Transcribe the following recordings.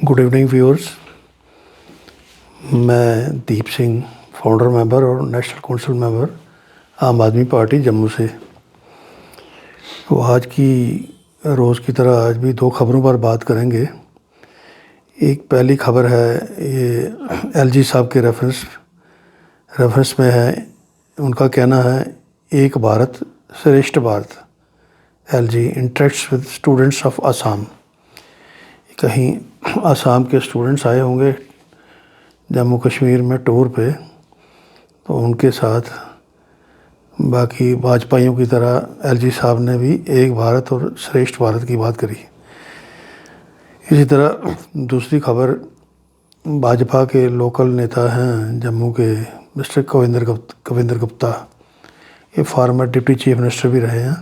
Good evening viewers. मैं Deep Singh, founder member और national council member आम आदमी पार्टी जम्मू से। तो आज की रोज़ की तरह आज भी दो खबरों पर बात करेंगे। एक पहली खबर है, ये एलजी साहब के रेफरेंस में है। उनका कहना है एक भारत श्रेष्ठ Bharat. LG interacts with students of Assam. कहीं आसाम के स्टूडेंट्स आए होंगे जम्मू कश्मीर में टूर पे, तो उनके साथ बाकी वाजपेयियों की तरह एलजी साहब ने भी एक भारत और श्रेष्ठ भारत की बात करी। इसी तरह दूसरी खबर, भाजपा के लोकल नेता हैं जम्मू के मिस्टर कविंदर गुप्ता, ये फॉर्मर डिप्टी चीफ मिनिस्टर भी रहे हैं।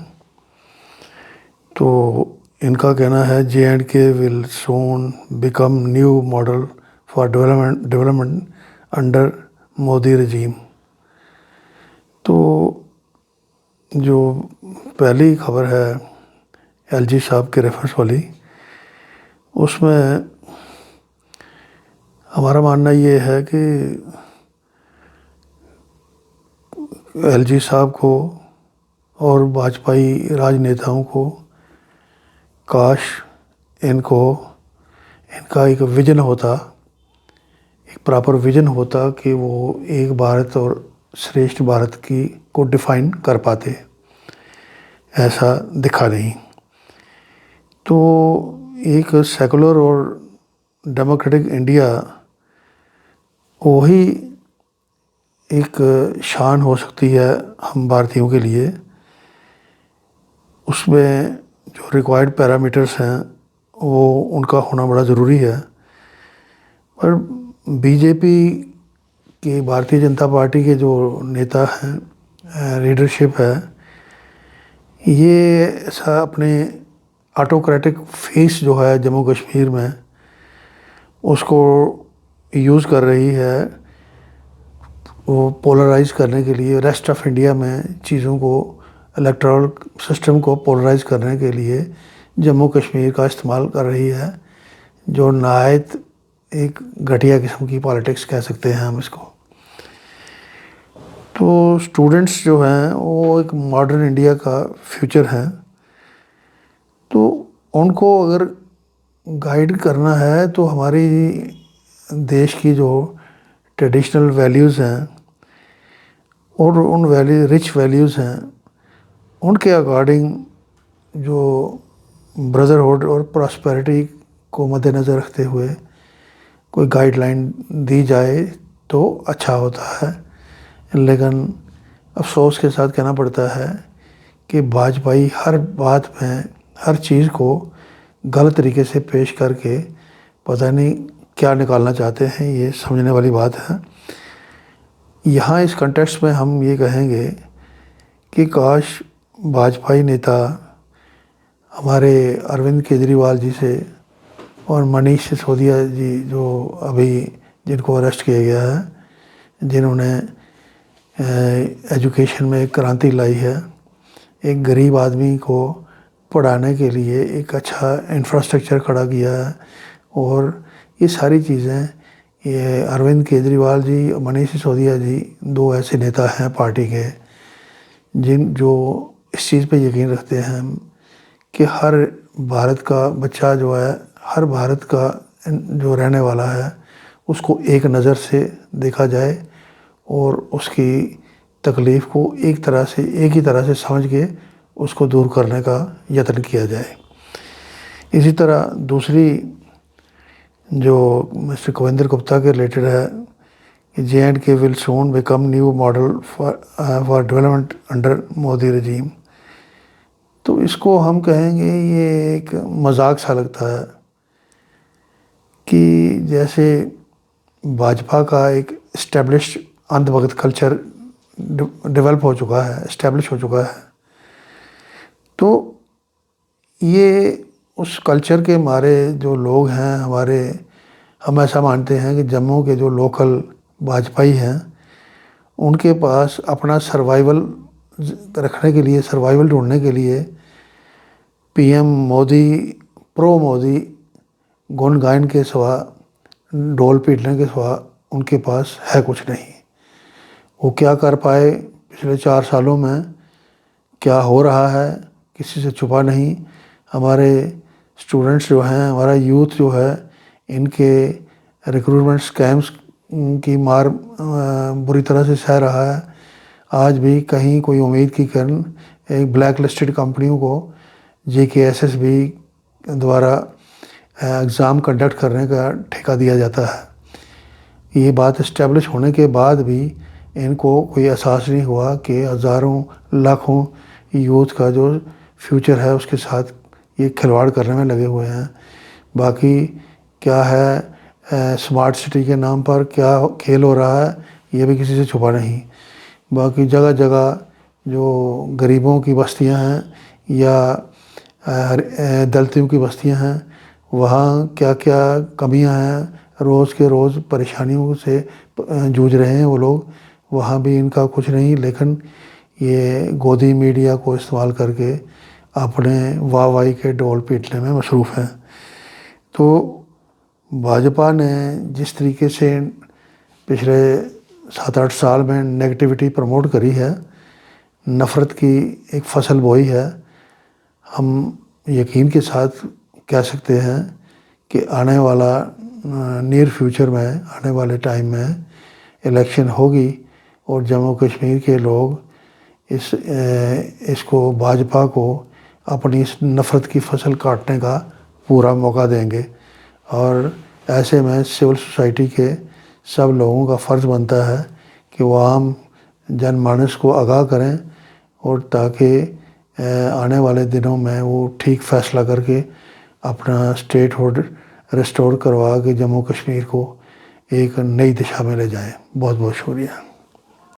तो इनका कहना है J&K will soon become new model for development under Modi regime. तो जो पहली खबर है एलजी साहब के रेफरेंस वाली, उसमें हमारा मानना ये है कि एलजी साहब को और भाजपाई राजनेताओं को काश इनका एक विजन होता, एक प्रॉपर विजन होता कि वो एक भारत और श्रेष्ठ भारत को डिफ़ाइन कर पाते। ऐसा दिखा नहीं। तो एक सेकुलर और डेमोक्रेटिक इंडिया वही एक शान हो सकती है हम भारतीयों के लिए। उसमें जो रिक्वायर्ड पैरामीटर्स हैं वो उनका होना बड़ा ज़रूरी है। पर बीजेपी के, भारतीय जनता पार्टी के जो नेता हैं, लीडरशिप है, ये ऐसा अपने ऑटोक्रेटिक फेस जो है जम्मू कश्मीर में, उसको यूज़ कर रही है वो पोलराइज़ करने के लिए। रेस्ट ऑफ इंडिया में चीज़ों को, इलेक्टोरल सिस्टम को पोलराइज़ करने के लिए जम्मू कश्मीर का इस्तेमाल कर रही है, जो नहायत एक घटिया किस्म की पॉलिटिक्स कह सकते हैं हम इसको। तो स्टूडेंट्स जो हैं वो एक मॉडर्न इंडिया का फ्यूचर हैं, तो उनको अगर गाइड करना है तो हमारी देश की जो ट्रेडिशनल वैल्यूज़ हैं और उन रिच वैल्यूज़ हैं, उनके अकॉर्डिंग जो ब्रदरहुड और प्रॉस्पेरिटी को मद्देनज़र रखते हुए कोई गाइडलाइन दी जाए तो अच्छा होता है। लेकिन अफसोस के साथ कहना पड़ता है कि भाजपाई हर बात में हर चीज़ को गलत तरीके से पेश करके पता नहीं क्या निकालना चाहते हैं, ये समझने वाली बात है। यहाँ इस कंटेक्स्ट में हम ये कहेंगे कि काश भाजपाई नेता हमारे अरविंद केजरीवाल जी से और मनीष सिसोदिया जी, जो अभी जिनको अरेस्ट किया गया है, जिन्होंने एजुकेशन में एक क्रांति लाई है, एक गरीब आदमी को पढ़ाने के लिए एक अच्छा इंफ्रास्ट्रक्चर खड़ा किया है, और ये सारी चीज़ें, ये अरविंद केजरीवाल जी और मनीष सिसोदिया जी दो ऐसे नेता हैं पार्टी के जो इस चीज़ पे यकीन रखते हैं कि हर भारत का बच्चा जो है, हर भारत का जो रहने वाला है, उसको एक नज़र से देखा जाए और उसकी तकलीफ़ को एक ही तरह से समझ के उसको दूर करने का यत्न किया जाए। इसी तरह दूसरी जो मिस्टर कविंदर गुप्ता के रिलेटेड है कि J&K will soon become new model for development under Modi regime. तो इसको हम कहेंगे ये एक मजाक सा लगता है कि जैसे भाजपा का एक इस्टेब्लिश्ड अंधभक्त कल्चर डेवलप हो चुका है, इस्टेब्लिश हो चुका है, तो ये उस कल्चर के मारे जो लोग हैं हम ऐसा मानते हैं कि जम्मू के जो लोकल भाजपाई हैं, उनके पास अपना सर्वाइवल रखने के लिए, सर्वाइवल ढूंढने के लिए पीएम मोदी, प्रो मोदी گن گائن کے سوا، ڈول پیٹنے کے سوا ان کے پاس ہے کچھ نہیں۔ وہ کیا کر پائے پچھلے 4 سالوں میں، کیا ہو رہا ہے، کسی سے چھپا نہیں۔ ہمارے اسٹوڈنٹس جو ہیں، ہمارا یوتھ جو ہے، ان کے ریکروٹمنٹ اسکیمس کی مار بری طرح سے سہ رہا ہے۔ آج بھی کہیں کوئی امید کی کرن ایک بلیک لسٹڈ کمپنیوں کو JKSSB دوارا ایگزام کنڈکٹ کرنے کا ٹھیکہ دیا جاتا ہے۔ یہ بات اسٹیبلش ہونے کے بعد بھی ان کو کوئی احساس نہیں ہوا کہ ہزاروں لاکھوں یوتھ کا جو فیوچر ہے اس کے ساتھ یہ کھلواڑ کرنے میں لگے ہوئے ہیں۔ باقی کیا ہے اسمارٹ سٹی کے نام پر کیا کھیل ہو رہا ہے، یہ بھی کسی سے چھپا نہیں۔ باقی جگہ جگہ جو غریبوں کی بستیاں ہیں یا دلتوں کی بستیاں ہیں، وہاں کیا کیا کمیاں ہیں، روز کے روز پریشانیوں سے جوجھ رہے ہیں وہ لوگ، وہاں بھی ان کا کچھ نہیں، لیکن یہ گودی میڈیا کو استعمال کر کے اپنے واہ واہی کے ڈول پیٹنے میں مصروف ہیں۔ تو بھاجپا نے جس طریقے سے پچھلے 7-8 سال میں نیگیٹیوٹی پروموٹ کری ہے، نفرت کی ایک فصل بوئی ہے، ہم یقین کے ساتھ کہہ سکتے ہیں کہ آنے والا نیئر فیوچر میں، آنے والے ٹائم میں الیکشن ہوگی اور جموں کشمیر کے لوگ اس کو بھاجپا کو اپنی اس نفرت کی فصل کاٹنے کا پورا موقع دیں گے۔ اور ایسے میں سول سوسائٹی کے سب لوگوں کا فرض بنتا ہے کہ وہ عام جن مانس کو آگاہ کریں، اور تاکہ آنے والے دنوں میں وہ ٹھیک فیصلہ کر کے اپنا اسٹیٹ ہوڈ ریسٹور کروا کے جموں کشمیر کو ایک نئی دشا میں لے جائیں۔ بہت بہت شکریہ۔